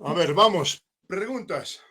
A ver, vamos. Preguntas.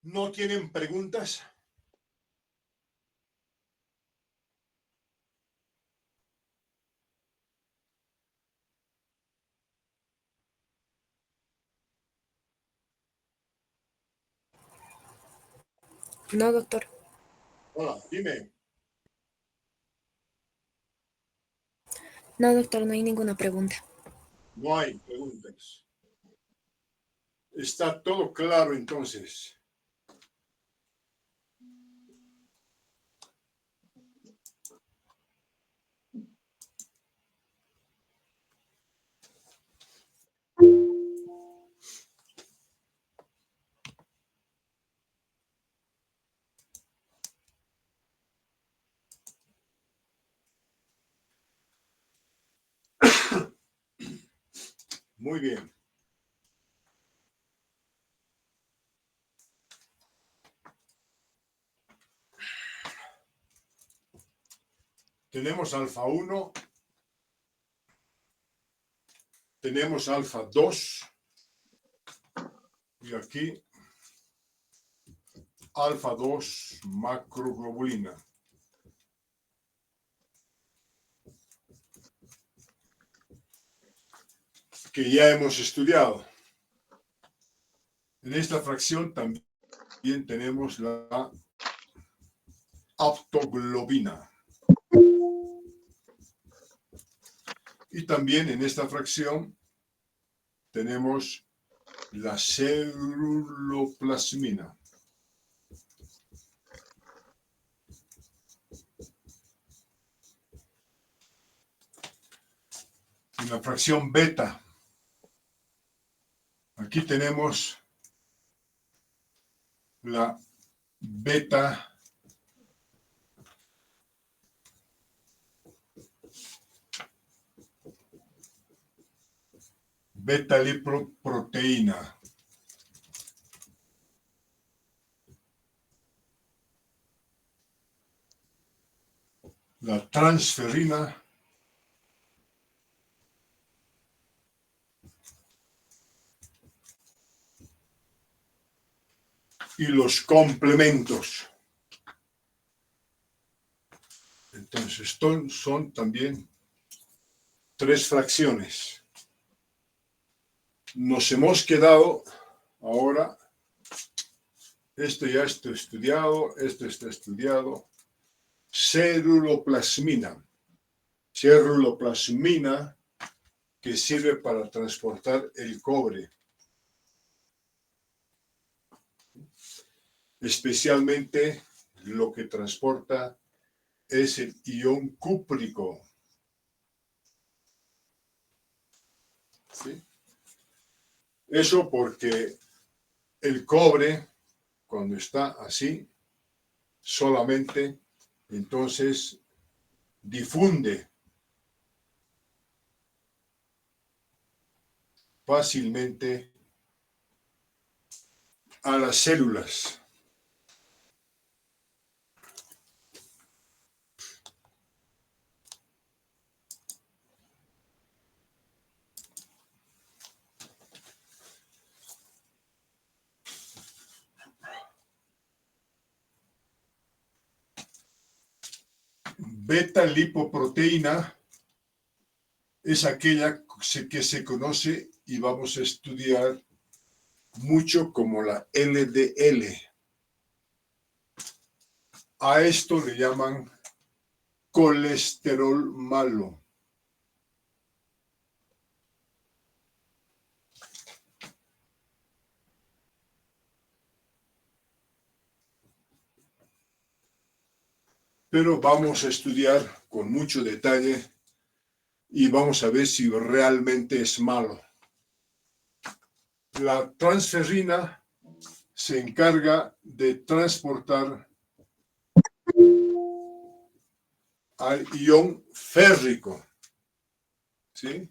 ¿No tienen preguntas? No, doctor. Hola, dime. No, doctor, no hay ninguna pregunta. No hay preguntas. Está todo claro entonces. Muy bien. Tenemos alfa 1, tenemos alfa 2 y aquí alfa 2 macroglobulina. Que ya hemos estudiado. En esta fracción también tenemos la aptoglobina. Y también en esta fracción tenemos la ceruloplasmina. En la fracción beta, aquí tenemos la beta lipoproteína. La transferina y los complementos. Entonces, son también 3 fracciones. Nos hemos quedado ahora, esto ya está estudiado, esto está estudiado, ceruloplasmina. Ceruloplasmina que sirve para transportar el cobre. Especialmente lo que transporta es el ion cúprico. ¿Sí? Eso porque el cobre, cuando está así, solamente entonces difunde fácilmente a las células. Beta lipoproteína es aquella que se conoce y vamos a estudiar mucho como la LDL. A esto le llaman colesterol malo. pero vamos a estudiar con mucho detalle y vamos a ver si realmente es malo. La transferrina se encarga de transportar al ion férrico, ¿sí?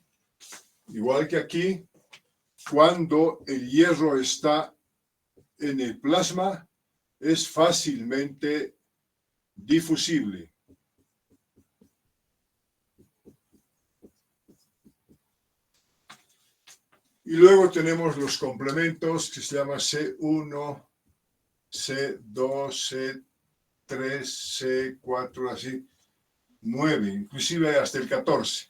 Igual que aquí, cuando el hierro está en el plasma, es fácilmente difusible. Y luego tenemos los complementos que se llama C1, C2, C3, C4, así, 9, inclusive hasta el 14.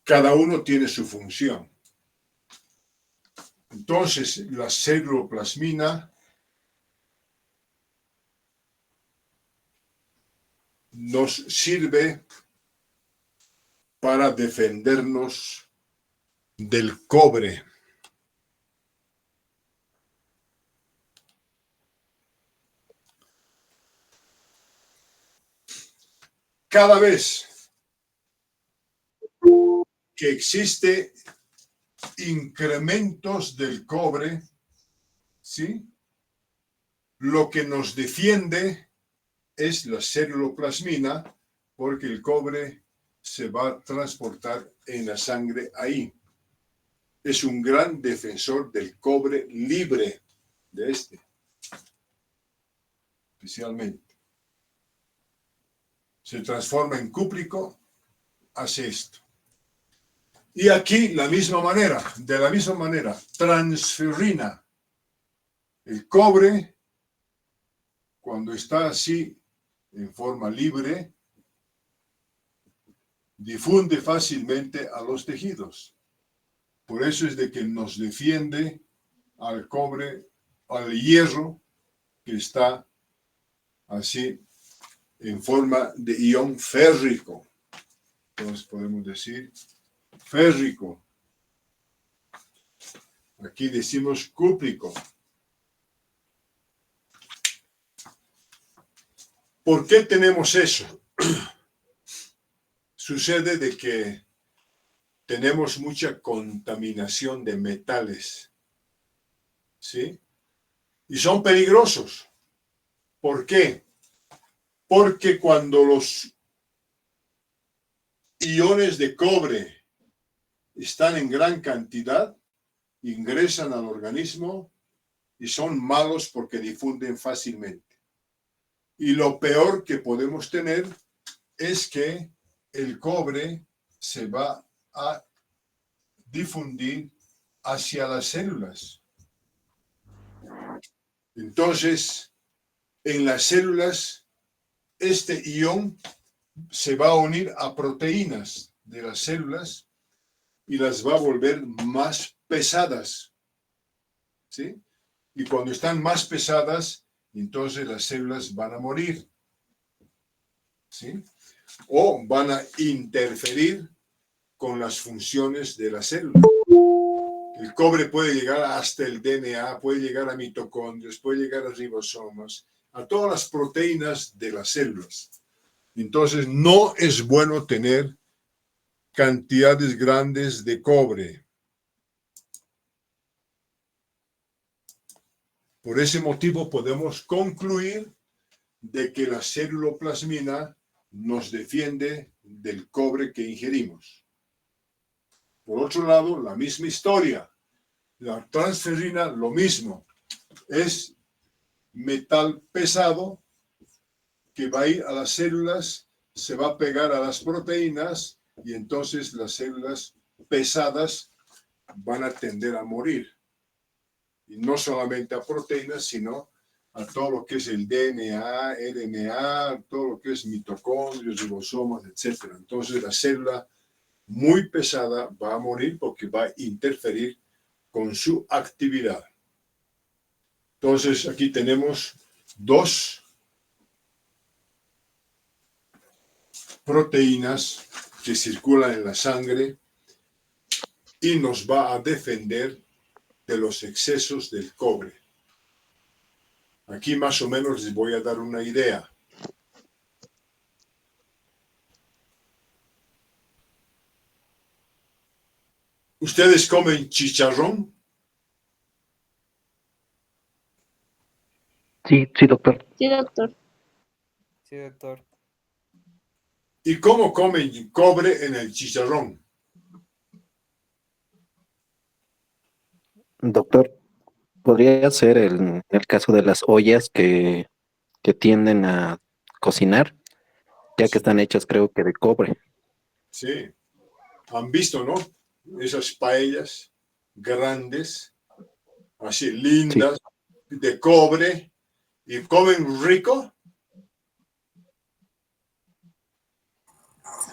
Cada uno tiene su función. Entonces, la ceruloplasmina nos sirve para defendernos del cobre. Cada vez que existe incrementos del cobre, ¿sí? Lo que nos defiende es la ceruloplasmina, porque el cobre se va a transportar en la sangre ahí. Es un gran defensor del cobre libre, de este, especialmente. Se transforma en cúprico, hace esto. Y aquí la misma manera, de la misma manera, transferrina. El cobre, cuando está así en forma libre, difunde fácilmente a los tejidos. Por eso es de que nos defiende al cobre, al hierro que está así en forma de ion férrico. Entonces podemos decir férrico. Aquí decimos cúprico. ¿Por qué tenemos eso? Sucede de que tenemos mucha contaminación de metales, ¿sí? Y son peligrosos. ¿Por qué? Porque cuando los iones de cobre están en gran cantidad, ingresan al organismo y son malos porque difunden fácilmente. Y lo peor que podemos tener es que el cobre se va a difundir hacia las células. Entonces, en las células, este ion se va a unir a proteínas de las células y las va a volver más pesadas, ¿sí? Y cuando están más pesadas, entonces las células van a morir, ¿sí? O van a interferir con las funciones de la célula. El cobre puede llegar hasta el DNA, puede llegar a mitocondrios, puede llegar a ribosomas, a todas las proteínas de las células. Entonces, no es bueno tener cantidades grandes de cobre. Por ese motivo podemos concluir de que la ceruloplasmina nos defiende del cobre que ingerimos. Por otro lado, la misma historia. La transferrina, lo mismo. Es metal pesado que va a ir a las células, se va a pegar a las proteínas y entonces las células pesadas van a tender a morir. Y no solamente a proteínas, sino a todo lo que es el DNA, RNA, todo lo que es mitocondrios, ribosomas, etc. Entonces la célula muy pesada va a morir porque va a interferir con su actividad. Entonces aquí tenemos dos proteínas que circulan en la sangre y nos va a defender de los excesos del cobre. Aquí más o menos les voy a dar una idea. ¿Ustedes comen chicharrón? Sí, sí, doctor. Sí, doctor. Sí, doctor. ¿Y cómo comen cobre en el chicharrón? Doctor, podría ser el caso de las ollas que tienden a cocinar, ya que están hechas creo que de cobre. Sí. Han visto, ¿no? Esas paellas grandes, así lindas, de cobre, y comen rico.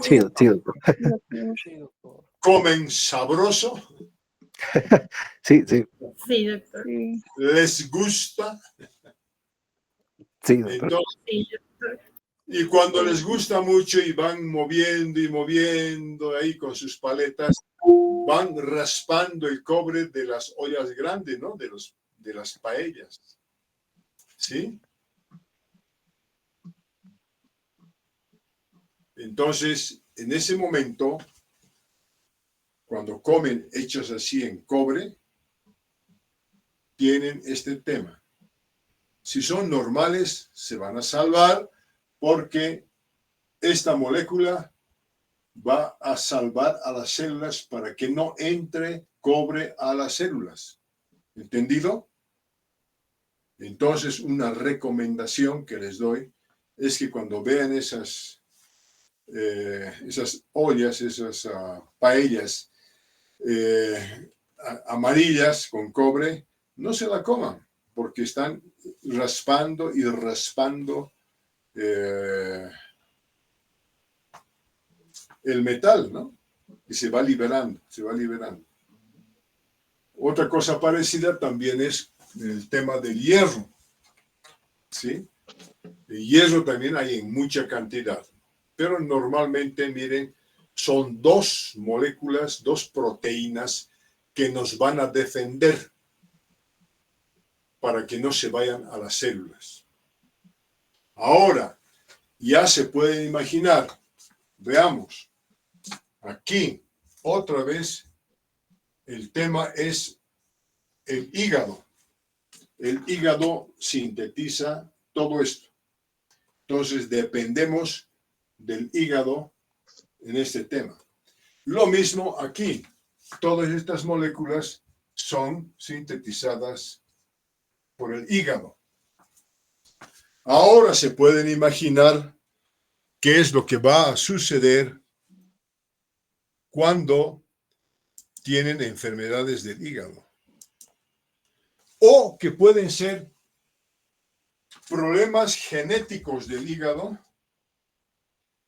Sí, sí, doctor. Doctor. Sí, doctor. Comen sabroso, Sí, sí, Sí, doctor. Sí, les gusta. sí, doctor. Entonces, sí, doctor. y cuando les gusta mucho y van moviendo y moviendo ahí con sus paletas, van raspando el cobre de las ollas grandes, ¿no? De las paellas. ¿Sí? Entonces, en ese momento, cuando comen hechos así en cobre, tienen este tema. Si son normales, se van a salvar porque esta molécula va a salvar a las células para que no entre cobre a las células. ¿Entendido? Entonces, una recomendación que les doy es que cuando vean esas ollas, esas paellas amarillas con cobre, no se la coman, porque están raspando y raspando el metal, ¿no? Y se va liberando, se va liberando. Otra cosa parecida también es el tema del hierro, ¿sí? El hierro también hay en mucha cantidad, pero normalmente, miren, son dos moléculas, dos proteínas que nos van a defender para que no se vayan a las células. Ahora, ya se pueden imaginar, veamos, aquí otra vez el tema es el hígado. El hígado sintetiza todo esto. Entonces dependemos del hígado en este tema. Lo mismo aquí. Todas estas moléculas son sintetizadas por el hígado. Ahora se pueden imaginar qué es lo que va a suceder cuando tienen enfermedades del hígado. O que pueden ser problemas genéticos del hígado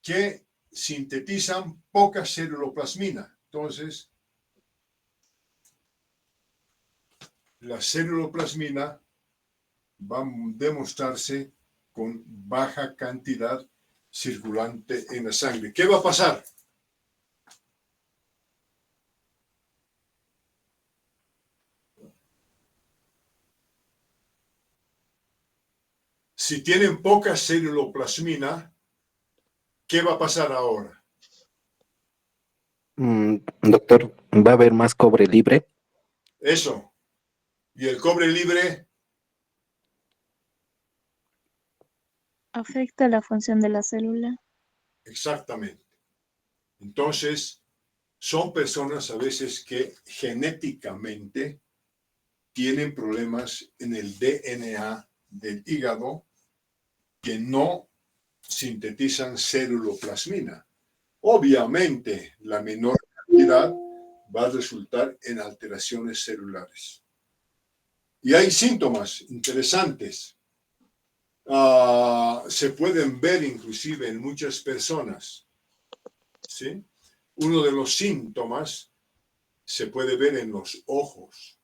que sintetizan poca ceruloplasmina. Entonces, la ceruloplasmina va a demostrarse con baja cantidad circulante en la sangre. ¿Qué va a pasar? Si tienen poca ceruloplasmina, ¿qué va a pasar ahora? Doctor, ¿va a haber más cobre libre? Eso. Y el cobre libre, Afecta la función de la célula. exactamente. Entonces, son personas a veces que genéticamente tienen problemas en el DNA del hígado que no sintetizan ceruloplasmina. Obviamente, la menor cantidad va a resultar en alteraciones celulares. Y hay síntomas interesantes. Se pueden ver inclusive en muchas personas. ¿Sí? Uno de los síntomas se puede ver en los ojos,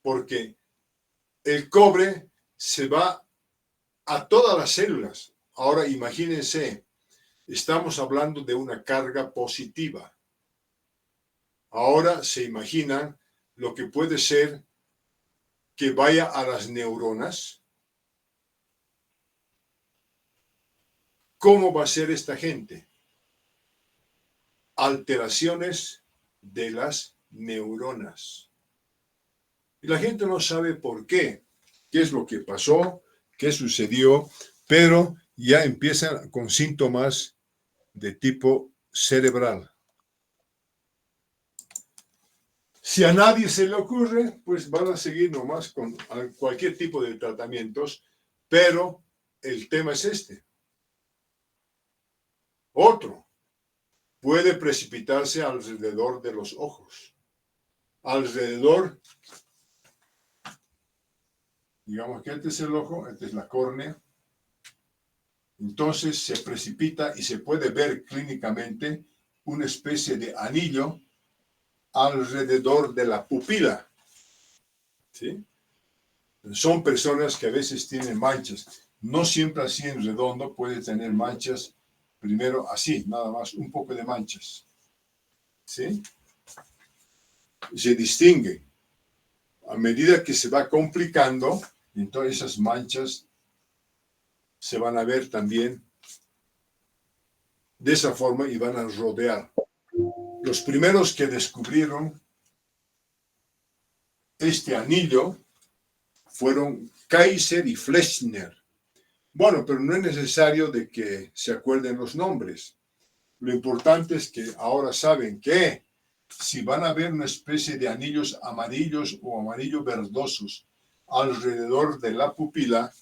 porque el cobre se va a todas las células. Ahora imagínense, estamos hablando de una carga positiva. Ahora se imaginan lo que puede ser que vaya a las neuronas. ¿Cómo va a ser esta gente? Alteraciones de las neuronas. Y la gente no sabe por qué, qué es lo que pasó, qué sucedió, pero ya empiezan con síntomas de tipo cerebral. Si a nadie se le ocurre, pues van a seguir nomás con cualquier tipo de tratamientos, pero el tema es este. Otro, puede precipitarse alrededor de los ojos. Alrededor, digamos que este es el ojo, esta es la córnea. Entonces se precipita y se puede ver clínicamente una especie de anillo alrededor de la pupila. ¿Sí? Son personas que a veces tienen manchas. No siempre así en redondo, puede tener manchas. Primero así, nada más, un poco de manchas. ¿Sí? Se distingue. A medida que se va complicando, entonces esas manchas se van a ver también de esa forma y van a rodear. Los primeros que descubrieron este anillo fueron Kaiser y Fleschner. Bueno, pero no es necesario de que se acuerden los nombres. Lo importante es que ahora saben que si van a ver una especie de anillos amarillos o amarillo verdosos alrededor de la pupila,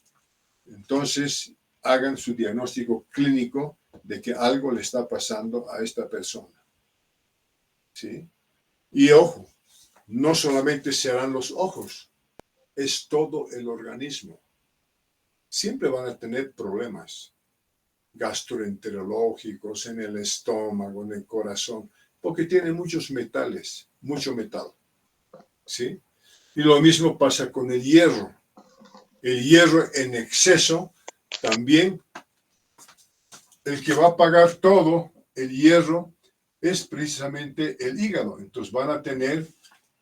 entonces hagan su diagnóstico clínico de que algo le está pasando a esta persona. ¿Sí? Y ojo, no solamente serán los ojos, es todo el organismo. Siempre van a tener problemas gastroenterológicos en el estómago, en el corazón, porque tienen muchos metales, mucho metal. ¿Sí? Y lo mismo pasa con el hierro. El hierro en exceso también, el que va a pagar todo, el hierro, es precisamente el hígado. Entonces van a tener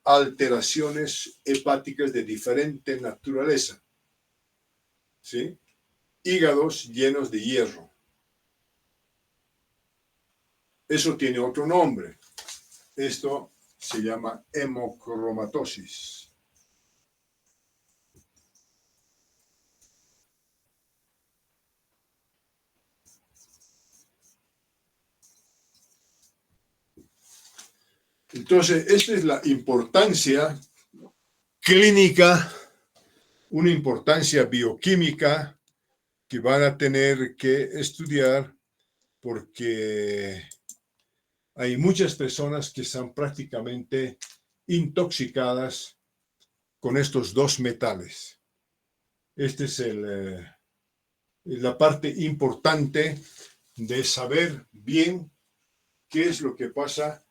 alteraciones hepáticas de diferente naturaleza. ¿Sí? Hígados llenos de hierro. Eso tiene otro nombre. Esto se llama hemocromatosis. Entonces, esta es la importancia clínica, una importancia bioquímica que van a tener que estudiar porque hay muchas personas que están prácticamente intoxicadas con estos dos metales. Esta es la parte importante de saber bien qué es lo que pasa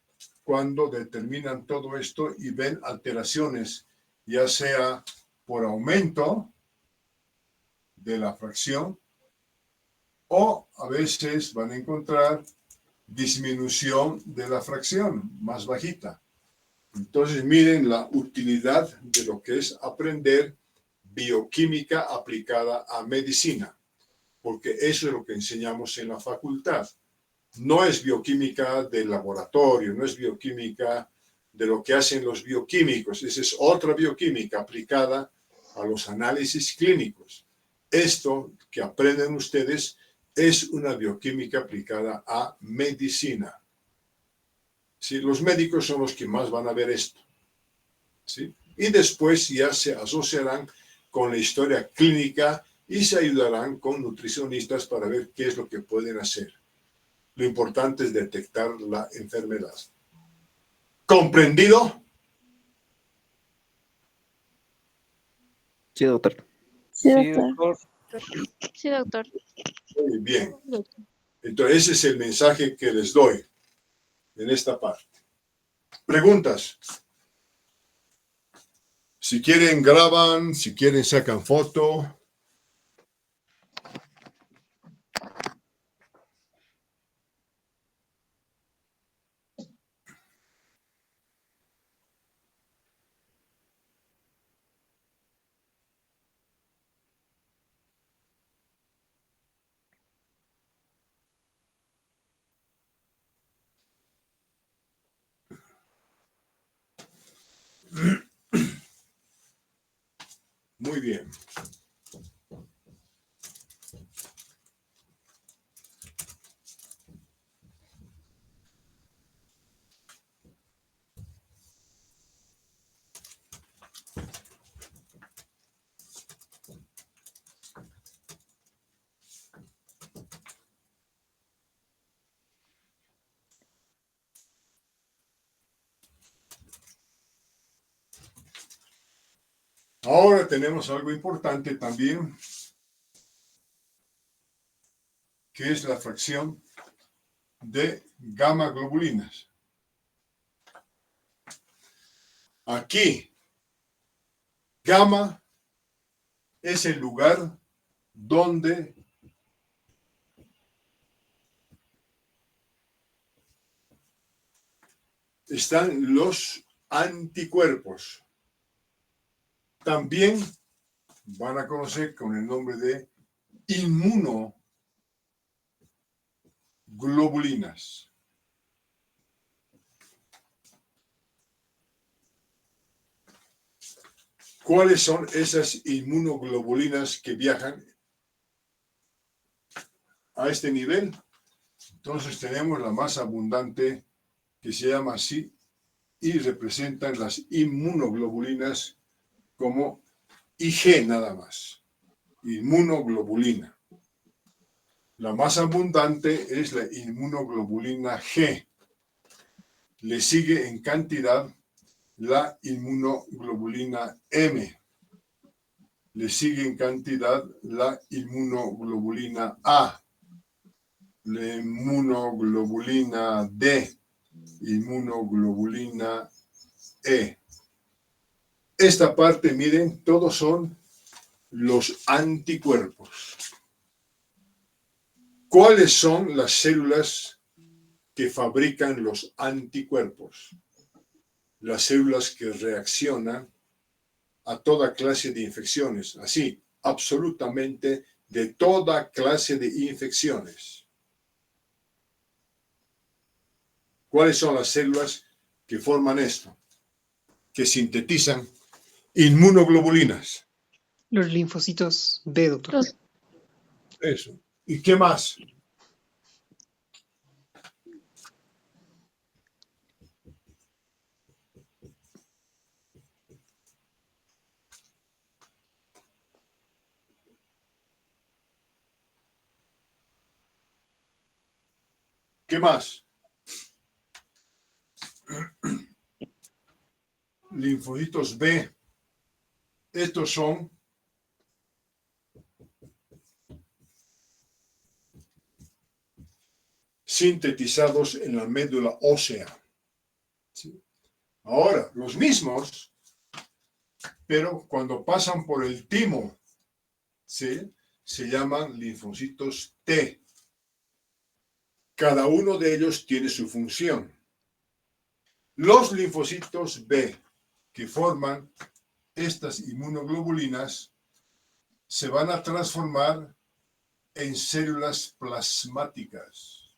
cuando determinan todo esto y ven alteraciones, ya sea por aumento de la fracción o a veces van a encontrar disminución de la fracción más bajita. Entonces miren la utilidad de lo que es aprender bioquímica aplicada a medicina, porque eso es lo que enseñamos en la facultad. No es bioquímica del laboratorio, no es bioquímica de lo que hacen los bioquímicos. Esa es otra bioquímica aplicada a los análisis clínicos. Esto que aprenden ustedes es una bioquímica aplicada a medicina. ¿Sí? Los médicos son los que más van a ver esto. ¿Sí? Y después ya se asociarán con la historia clínica y se ayudarán con nutricionistas para ver qué es lo que pueden hacer. Lo importante es detectar la enfermedad. ¿Comprendido? Sí, doctor. Sí, Sí, doctor. doctor. Sí, doctor. Muy bien. Entonces ese es el mensaje que les doy en esta parte. ¿Preguntas? Si quieren graban, si quieren sacan foto. Muy bien. Ahora tenemos algo importante también, que es la fracción de gamma globulinas. Aquí, gamma es el lugar donde están los anticuerpos. También van a conocer con el nombre de inmunoglobulinas. ¿Cuáles son esas inmunoglobulinas que viajan a este nivel? Entonces tenemos la más abundante, que se llama así, y representan las inmunoglobulinas como IG nada más. Inmunoglobulina. La más abundante es la inmunoglobulina G. Le sigue en cantidad la inmunoglobulina M. Le sigue en cantidad la inmunoglobulina A. La inmunoglobulina D. Inmunoglobulina E. Esta parte, miren, todos son los anticuerpos. ¿Cuáles son las células que fabrican los anticuerpos? Las células que reaccionan a toda clase de infecciones, así, absolutamente de toda clase de infecciones. ¿Cuáles son las células que forman esto? Que sintetizan inmunoglobulinas. Los linfocitos B, doctor. Eso. ¿Y qué más? ¿Qué más? Linfocitos B. Estos son sintetizados en la médula ósea. ¿Sí? Ahora, los mismos, pero cuando pasan por el timo, ¿sí?, se llaman linfocitos T. Cada uno de ellos tiene su función. Los linfocitos B, que forman estas inmunoglobulinas, se van a transformar en células plasmáticas.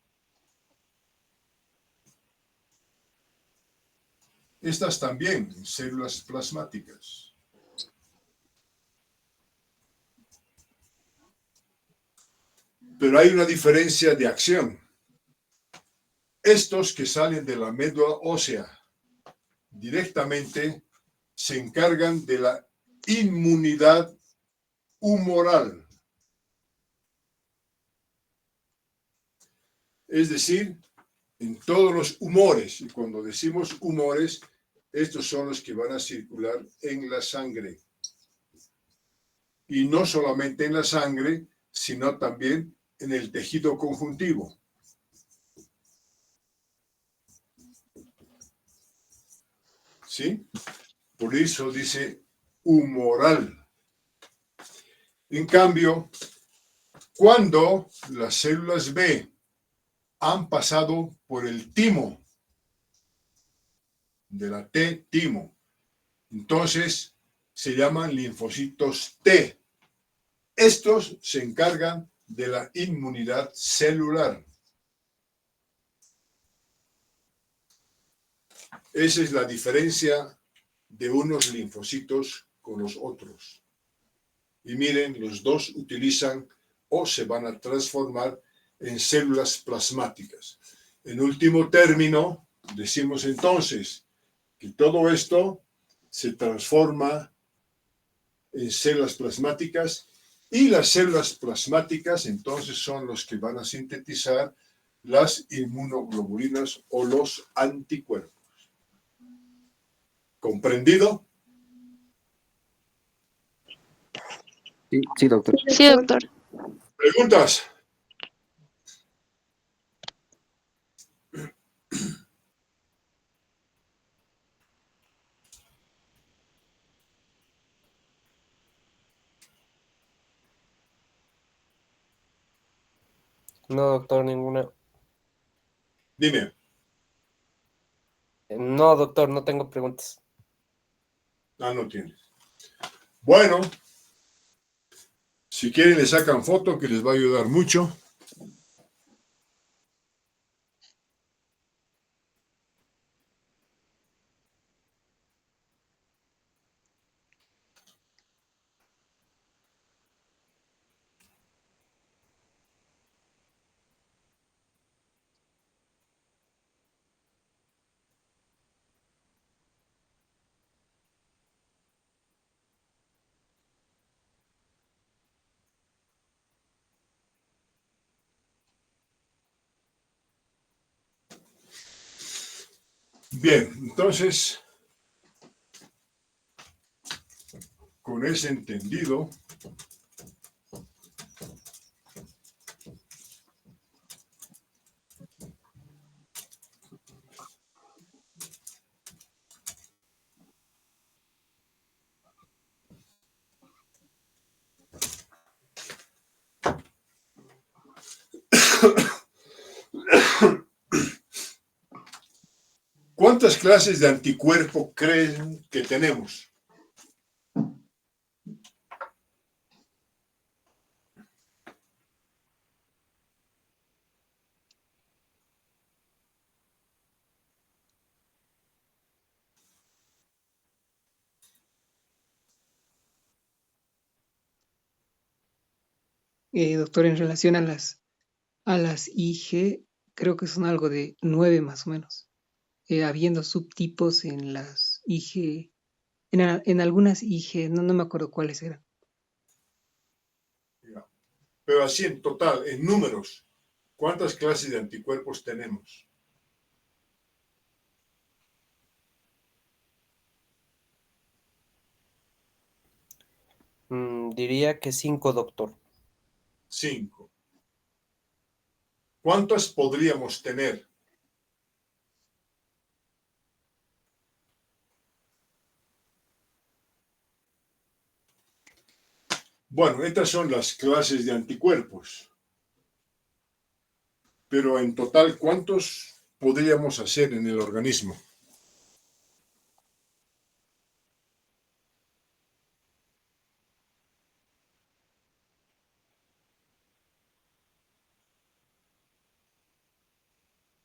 Estas también, células plasmáticas. Pero hay una diferencia de acción. Estos que salen de la médula ósea directamente se encargan de la inmunidad humoral. Es decir, en todos los humores, y cuando decimos humores, estos son los que van a circular en la sangre. Y no solamente en la sangre, sino también en el tejido conjuntivo. ¿Sí? Por eso dice humoral. En cambio, cuando las células B han pasado por el timo, de la T-timo, entonces se llaman linfocitos T. Estos se encargan de la inmunidad celular. Esa es la diferencia de unos linfocitos con los otros. Y miren, los dos utilizan o se van a transformar en células plasmáticas. En último término, decimos entonces que todo esto se transforma en células plasmáticas y las células plasmáticas entonces son los que van a sintetizar las inmunoglobulinas o los anticuerpos. ¿Comprendido? Sí, sí, doctor. Sí, doctor. ¿Preguntas? No, doctor, ninguna. Dime. No, doctor, no tengo preguntas. Ah, no tienes. Bueno, si quieren le sacan foto que les va a ayudar mucho. Bien, entonces, con ese entendido, ¿cuántas clases de anticuerpo creen que tenemos? Doctor, en relación a las IG, creo que son algo de 9 más o menos. Habiendo subtipos en las IG, en algunas IG, no me acuerdo cuáles eran. Pero así en total, en números, ¿cuántas clases de anticuerpos tenemos? Diría que 5, doctor. 5. ¿Cuántas podríamos tener? Bueno, estas son las clases de anticuerpos. Pero en total, ¿cuántos podríamos hacer en el organismo?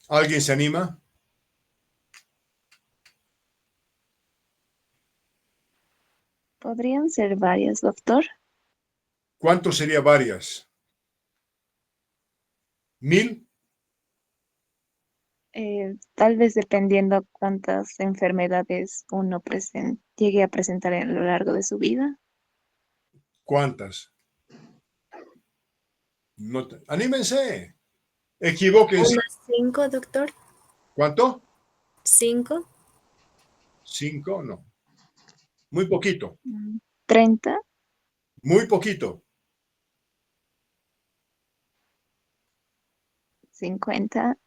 ¿Alguien se anima? ¿Podrían ser varias, doctor? ¿Cuánto sería varias? ¿1000? Tal vez dependiendo cuántas enfermedades uno llegue a presentar a lo largo de su vida. ¿Cuántas? ¡Anímense! Equivóquense. ¿Unos 5, doctor? ¿Cuánto? 5. 5, no. Muy poquito. 30, Muy poquito. 50.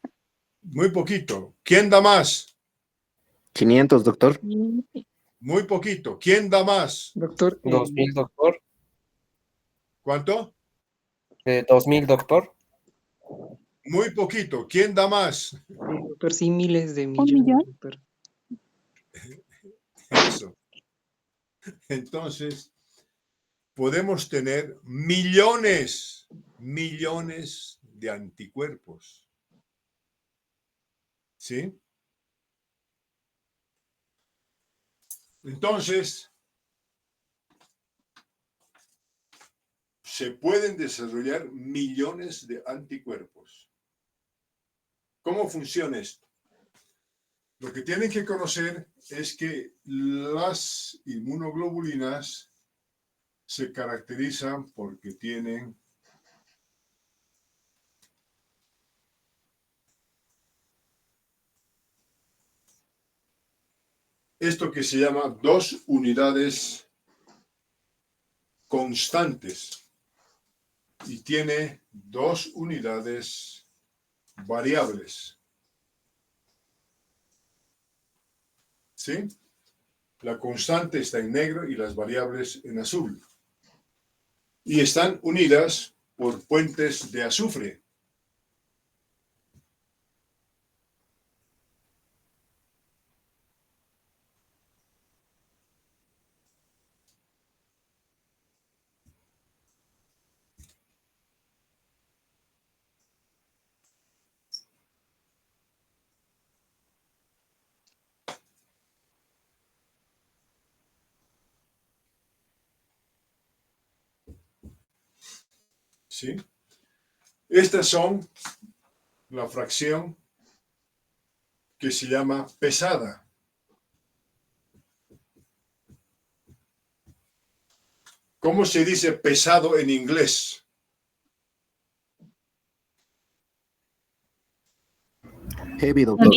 Muy poquito. ¿Quién da más? 500, doctor. Muy poquito. ¿Quién da más? Doctor, 2000, doctor. ¿Cuánto? 2000, doctor. Muy poquito. ¿Quién da más? doctor, sí, miles de ¿Un millones, millón? doctor. Eso. Entonces, podemos tener millones de anticuerpos. ¿Sí? Entonces, se pueden desarrollar millones de anticuerpos. ¿Cómo funciona esto? Lo que tienen que conocer es que las inmunoglobulinas se caracterizan porque tienen esto que se llama 2 unidades constantes y tiene 2 unidades variables. ¿Sí? La constante está en negro y las variables en azul. Y están unidas por puentes de azufre. ¿Sí? Estas son la fracción que se llama pesada. ¿Cómo se dice pesado en inglés? Heavy, doctor.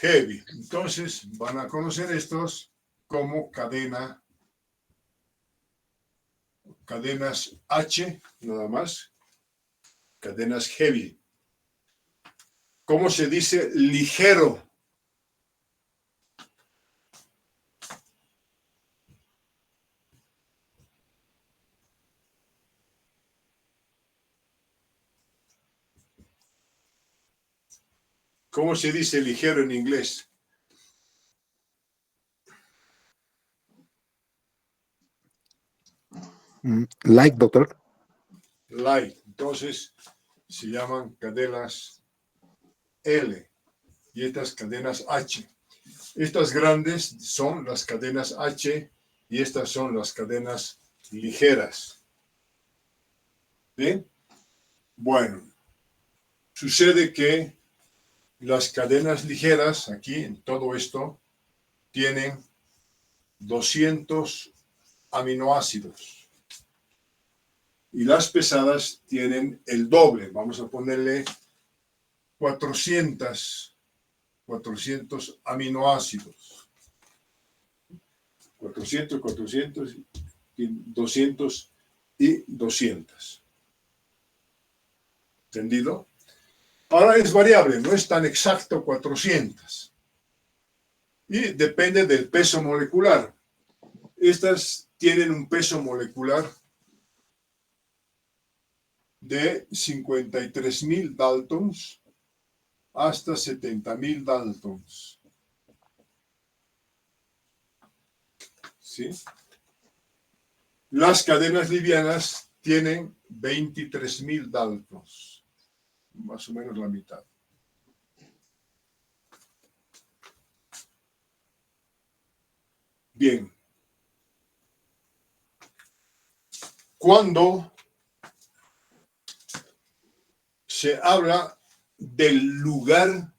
Heavy. Entonces van a conocer estos como cadenas H, nada más. Cadenas heavy. ¿Cómo se dice ligero? ¿Cómo se dice ligero en inglés? Light, doctor. Light. Entonces se llaman cadenas L y estas cadenas H. Estas grandes son las cadenas H y estas son las cadenas ligeras. ¿Bien? Bueno, sucede que las cadenas ligeras, aquí en todo esto, tienen 200 aminoácidos. Y las pesadas tienen el doble. Vamos a ponerle 400 aminoácidos. 400, 400, 200 y 200. ¿Entendido? Ahora es variable, no es tan exacto 400. Y depende del peso molecular. Estas tienen un peso molecular de 53.000 daltons hasta 70.000 daltons. ¿Sí? Las cadenas livianas tienen 23.000 daltons, más o menos la mitad. Bien. Cuando se habla del lugar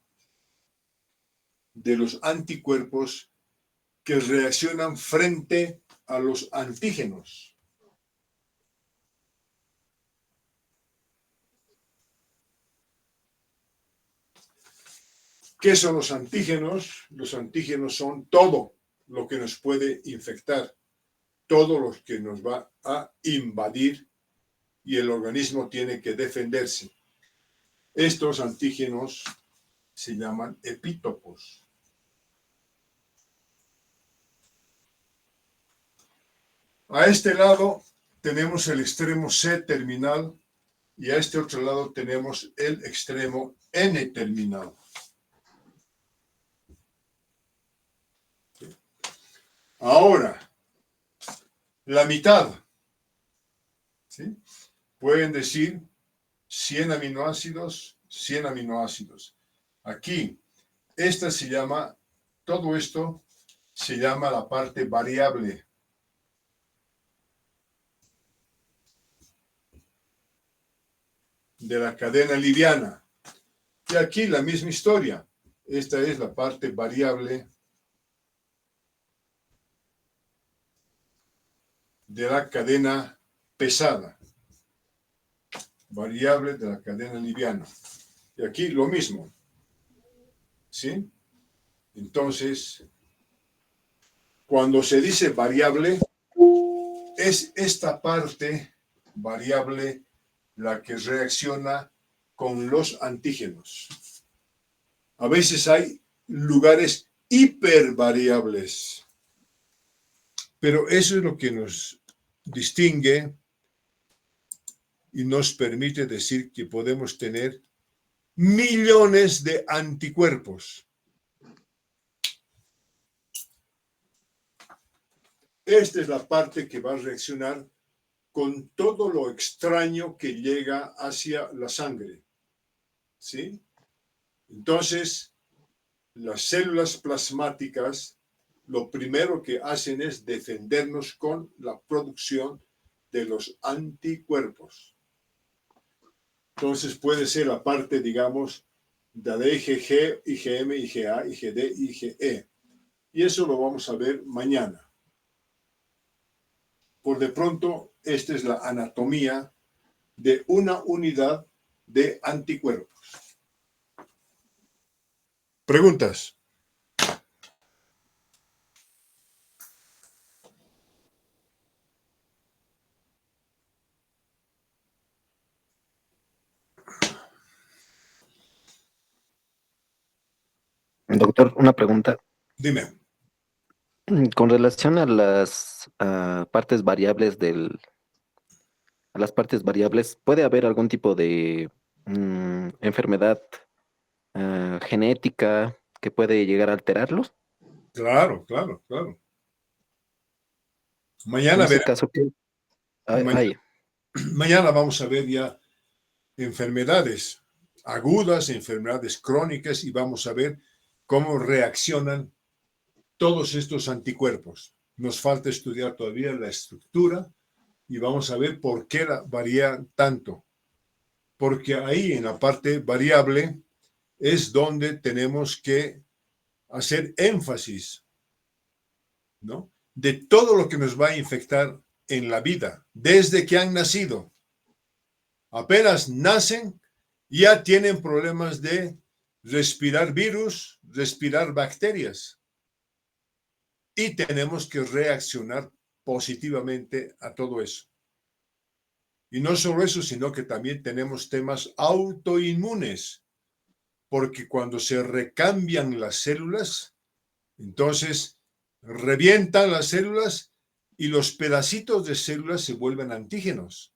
de los anticuerpos que reaccionan frente a los antígenos. ¿Qué son los antígenos? Los antígenos son todo lo que nos puede infectar, todo lo que nos va a invadir y el organismo tiene que defenderse. Estos antígenos se llaman epítopos. A este lado tenemos el extremo C terminal y a este otro lado tenemos el extremo N terminal. Ahora, la mitad, ¿sí? Pueden decir 100 aminoácidos, 100 aminoácidos. Aquí, esta se llama, todo esto se llama la parte variable. de la cadena liviana. Y aquí la misma historia. Esta es la parte variable de la cadena pesada. Variable de la cadena liviana. Y aquí lo mismo. ¿Sí? Entonces, cuando se dice variable, es esta parte variable la que reacciona con los antígenos. A veces hay lugares hipervariables, pero eso es lo que nos distingue y nos permite decir que podemos tener millones de anticuerpos. Esta es la parte que va a reaccionar con todo lo extraño que llega hacia la sangre. ¿Sí? Entonces, las células plasmáticas lo primero que hacen es defendernos con la producción de los anticuerpos. Entonces puede ser la parte, digamos, de la IgG, IgM, IgA, IgD, IgE. Y eso lo vamos a ver mañana. Por de pronto, esta es la anatomía de una unidad de anticuerpos. ¿Preguntas? Doctor, una pregunta. Dime. Con relación a las partes variables a las partes variables, ¿puede haber algún tipo de enfermedad genética que puede llegar a alterarlos? Claro, claro, claro. En Mañana, ese caso, mañana vamos a ver ya enfermedades agudas, enfermedades crónicas y vamos a ver cómo reaccionan todos estos anticuerpos. Nos falta estudiar todavía la estructura y vamos a ver por qué varía tanto. Porque ahí en la parte variable es donde tenemos que hacer énfasis, ¿no? De todo lo que nos va a infectar en la vida, desde que han nacido. Apenas nacen, ya tienen problemas de respirar virus, respirar bacterias. Y tenemos que reaccionar positivamente a todo eso. Y no solo eso, sino que también tenemos temas autoinmunes, porque cuando se recambian las células, entonces revientan las células y los pedacitos de células se vuelven antígenos.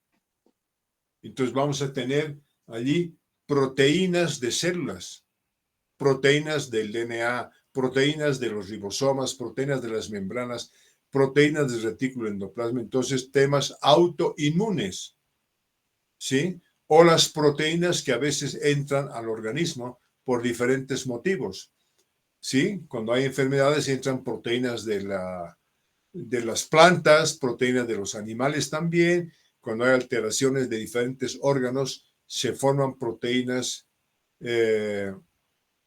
Entonces vamos a tener allí proteínas de células, proteínas del DNA, proteínas de los ribosomas, proteínas de las membranas, proteínas del retículo endoplasma. Entonces, temas autoinmunes, ¿sí? O las proteínas que a veces entran al organismo por diferentes motivos, ¿sí? Cuando hay enfermedades entran proteínas de las plantas, proteínas de los animales también. Cuando hay alteraciones de diferentes órganos, se forman proteínas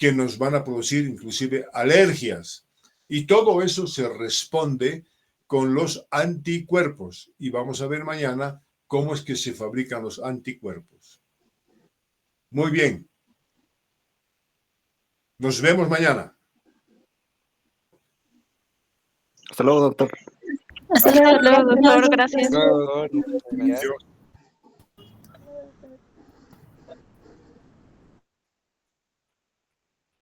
que nos van a producir inclusive alergias. Y todo eso se responde con los anticuerpos. Y vamos a ver mañana cómo es que se fabrican los anticuerpos. Muy bien. Nos vemos mañana. hasta luego, doctor. Hasta luego, doctor. Gracias. No, no, no, ya. Adiós.